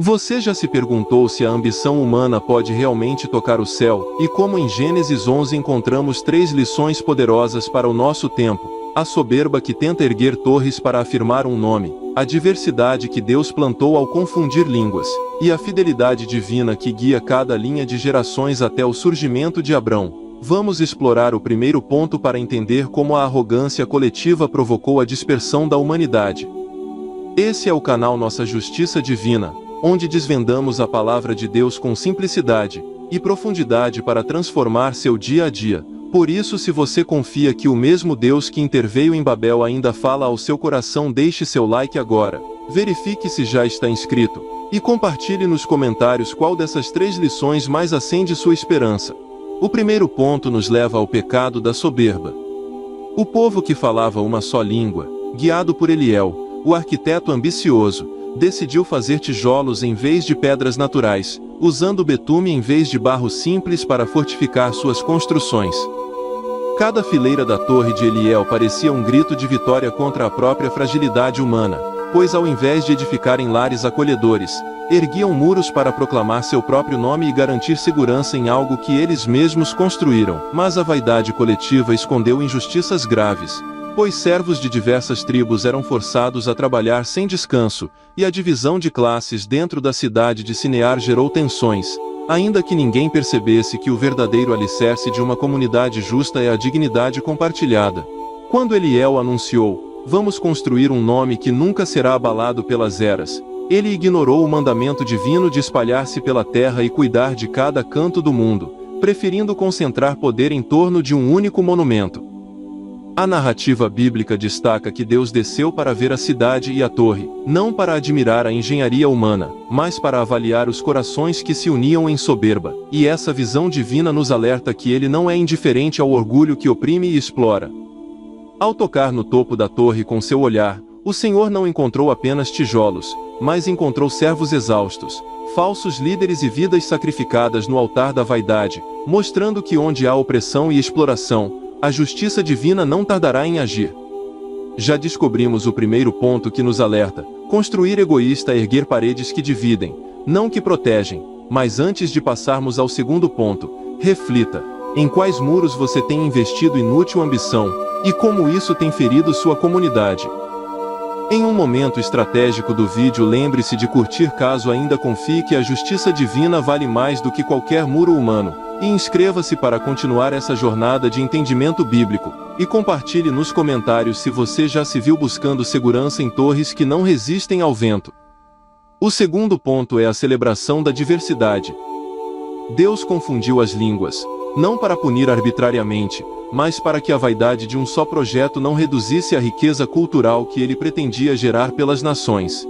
Você já se perguntou se a ambição humana pode realmente tocar o céu, e como em Gênesis 11 encontramos 3 lições poderosas para o nosso tempo: a soberba que tenta erguer torres para afirmar um nome, a diversidade que Deus plantou ao confundir línguas, e a fidelidade divina que guia cada linha de gerações até o surgimento de Abrão. Vamos explorar o primeiro ponto para entender como a arrogância coletiva provocou a dispersão da humanidade. Esse é o canal Nossa Justiça Divina, onde desvendamos a palavra de Deus com simplicidade e profundidade para transformar seu dia a dia. Por isso, se você confia que o mesmo Deus que interveio em Babel ainda fala ao seu coração, deixe seu like agora, verifique se já está inscrito, e compartilhe nos comentários qual dessas 3 lições mais acende sua esperança. O primeiro ponto nos leva ao pecado da soberba. O povo que falava uma só língua, guiado por Eliel, o arquiteto ambicioso, decidiu fazer tijolos em vez de pedras naturais, usando betume em vez de barro simples para fortificar suas construções. Cada fileira da torre de Eliel parecia um grito de vitória contra a própria fragilidade humana, pois ao invés de edificarem lares acolhedores, erguiam muros para proclamar seu próprio nome e garantir segurança em algo que eles mesmos construíram. Mas a vaidade coletiva escondeu injustiças graves, pois servos de diversas tribos eram forçados a trabalhar sem descanso, e a divisão de classes dentro da cidade de Sinear gerou tensões, ainda que ninguém percebesse que o verdadeiro alicerce de uma comunidade justa é a dignidade compartilhada. Quando Eliel anunciou: "Vamos construir um nome que nunca será abalado pelas eras", ele ignorou o mandamento divino de espalhar-se pela terra e cuidar de cada canto do mundo, preferindo concentrar poder em torno de um único monumento. A narrativa bíblica destaca que Deus desceu para ver a cidade e a torre, não para admirar a engenharia humana, mas para avaliar os corações que se uniam em soberba, e essa visão divina nos alerta que ele não é indiferente ao orgulho que oprime e explora. Ao tocar no topo da torre com seu olhar, o Senhor não encontrou apenas tijolos, mas encontrou servos exaustos, falsos líderes e vidas sacrificadas no altar da vaidade, mostrando que onde há opressão e exploração, a justiça divina não tardará em agir. Já descobrimos o primeiro ponto que nos alerta: construir egoísta é erguer paredes que dividem, não que protegem. Mas antes de passarmos ao segundo ponto, reflita: em quais muros você tem investido inútil ambição, e como isso tem ferido sua comunidade? Em um momento estratégico do vídeo, lembre-se de curtir caso ainda confie que a justiça divina vale mais do que qualquer muro humano, e inscreva-se para continuar essa jornada de entendimento bíblico, e compartilhe nos comentários se você já se viu buscando segurança em torres que não resistem ao vento. O segundo ponto é a celebração da diversidade. Deus confundiu as línguas, não para punir arbitrariamente, mas para que a vaidade de um só projeto não reduzisse a riqueza cultural que ele pretendia gerar pelas nações.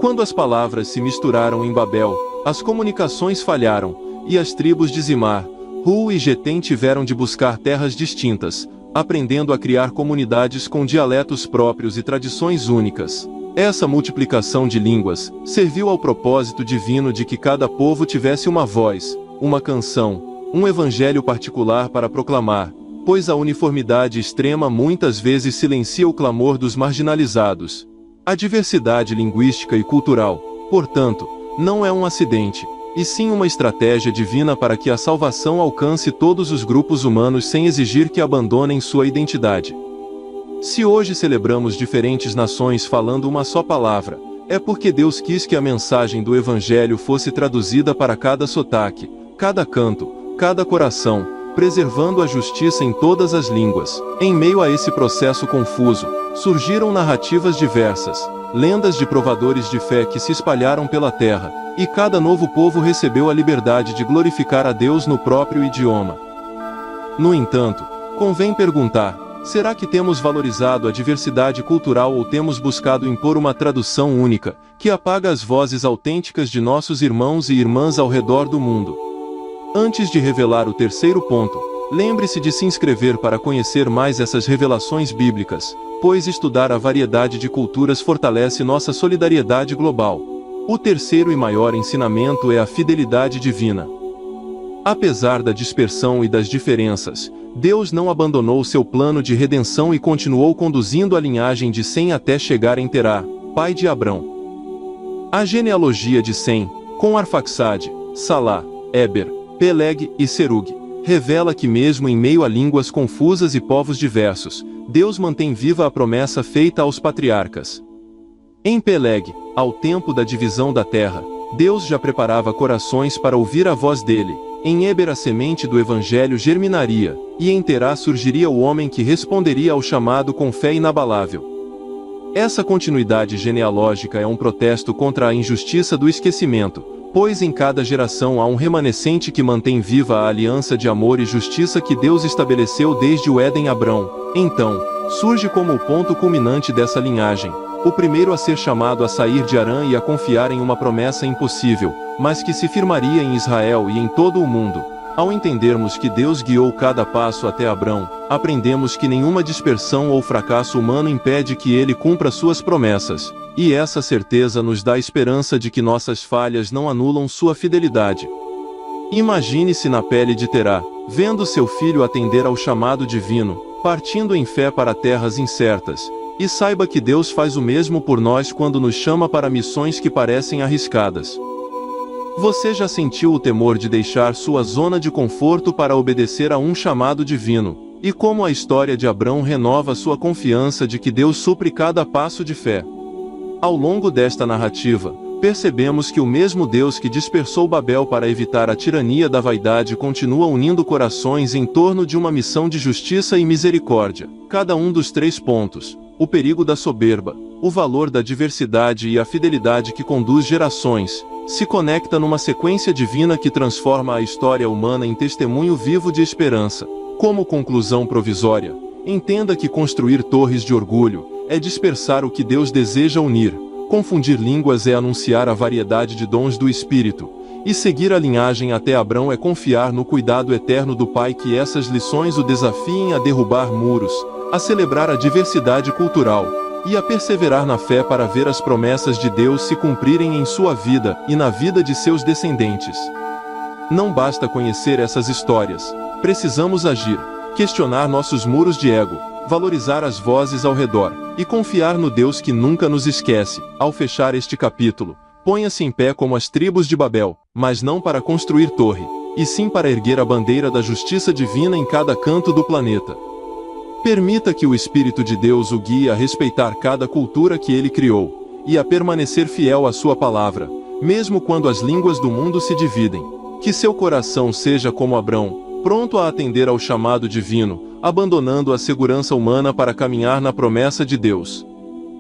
Quando as palavras se misturaram em Babel, as comunicações falharam, e as tribos de Zimar, Ru e Getem tiveram de buscar terras distintas, aprendendo a criar comunidades com dialetos próprios e tradições únicas. Essa multiplicação de línguas serviu ao propósito divino de que cada povo tivesse uma voz, uma canção, um evangelho particular para proclamar, pois a uniformidade extrema muitas vezes silencia o clamor dos marginalizados. A diversidade linguística e cultural, portanto, não é um acidente, e sim uma estratégia divina para que a salvação alcance todos os grupos humanos sem exigir que abandonem sua identidade. Se hoje celebramos diferentes nações falando uma só palavra, é porque Deus quis que a mensagem do Evangelho fosse traduzida para cada sotaque, cada canto, cada coração, preservando a justiça em todas as línguas. Em meio a esse processo confuso, surgiram narrativas diversas, lendas de provadores de fé que se espalharam pela terra, e cada novo povo recebeu a liberdade de glorificar a Deus no próprio idioma. No entanto, convém perguntar: será que temos valorizado a diversidade cultural ou temos buscado impor uma tradução única, que apaga as vozes autênticas de nossos irmãos e irmãs ao redor do mundo? Antes de revelar o terceiro ponto, lembre-se de se inscrever para conhecer mais essas revelações bíblicas, pois estudar a variedade de culturas fortalece nossa solidariedade global. O terceiro e maior ensinamento é a fidelidade divina. Apesar da dispersão e das diferenças, Deus não abandonou seu plano de redenção e continuou conduzindo a linhagem de Sem até chegar em Terá, pai de Abrão. A genealogia de Sem, com Arfaxade, Salá, Eber, Peleg e Serug, revela que mesmo em meio a línguas confusas e povos diversos, Deus mantém viva a promessa feita aos patriarcas. Em Peleg, ao tempo da divisão da terra, Deus já preparava corações para ouvir a voz dele. Em Eber a semente do evangelho germinaria, e em Terá surgiria o homem que responderia ao chamado com fé inabalável. Essa continuidade genealógica é um protesto contra a injustiça do esquecimento, pois em cada geração há um remanescente que mantém viva a aliança de amor e justiça que Deus estabeleceu desde o Éden a Abrão. Então, surge como o ponto culminante dessa linhagem, o primeiro a ser chamado a sair de Harã e a confiar em uma promessa impossível, mas que se firmaria em Israel e em todo o mundo. Ao entendermos que Deus guiou cada passo até Abrão, aprendemos que nenhuma dispersão ou fracasso humano impede que ele cumpra suas promessas, e essa certeza nos dá esperança de que nossas falhas não anulam sua fidelidade. Imagine-se na pele de Terá, vendo seu filho atender ao chamado divino, partindo em fé para terras incertas, e saiba que Deus faz o mesmo por nós quando nos chama para missões que parecem arriscadas. Você já sentiu o temor de deixar sua zona de conforto para obedecer a um chamado divino, e como a história de Abrão renova sua confiança de que Deus supre cada passo de fé. Ao longo desta narrativa, percebemos que o mesmo Deus que dispersou Babel para evitar a tirania da vaidade continua unindo corações em torno de uma missão de justiça e misericórdia. Cada um dos 3 pontos, o perigo da soberba, o valor da diversidade e a fidelidade que conduz gerações, se conecta numa sequência divina que transforma a história humana em testemunho vivo de esperança. Como conclusão provisória, entenda que construir torres de orgulho é dispersar o que Deus deseja unir, confundir línguas é anunciar a variedade de dons do Espírito, e seguir a linhagem até Abrão é confiar no cuidado eterno do Pai. Que essas lições o desafiem a derrubar muros, a celebrar a diversidade cultural, e a perseverar na fé para ver as promessas de Deus se cumprirem em sua vida e na vida de seus descendentes. Não basta conhecer essas histórias, precisamos agir, questionar nossos muros de ego, valorizar as vozes ao redor, e confiar no Deus que nunca nos esquece. Ao fechar este capítulo, ponha-se em pé como as tribos de Babel, mas não para construir torre, e sim para erguer a bandeira da justiça divina em cada canto do planeta. Permita que o Espírito de Deus o guie a respeitar cada cultura que ele criou, e a permanecer fiel à sua palavra, mesmo quando as línguas do mundo se dividem. Que seu coração seja como Abrão, pronto a atender ao chamado divino, abandonando a segurança humana para caminhar na promessa de Deus.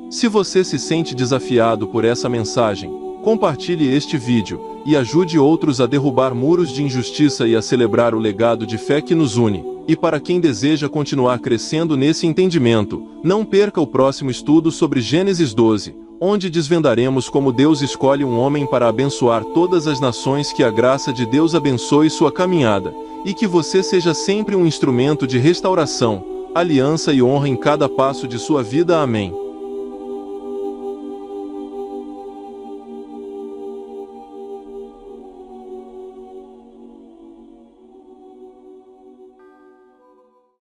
Se você se sente desafiado por essa mensagem, compartilhe este vídeo, e ajude outros a derrubar muros de injustiça e a celebrar o legado de fé que nos une. E para quem deseja continuar crescendo nesse entendimento, não perca o próximo estudo sobre Gênesis 12, onde desvendaremos como Deus escolhe um homem para abençoar todas as nações. Que a graça de Deus abençoe sua caminhada, e que você seja sempre um instrumento de restauração, aliança e honra em cada passo de sua vida. Amém.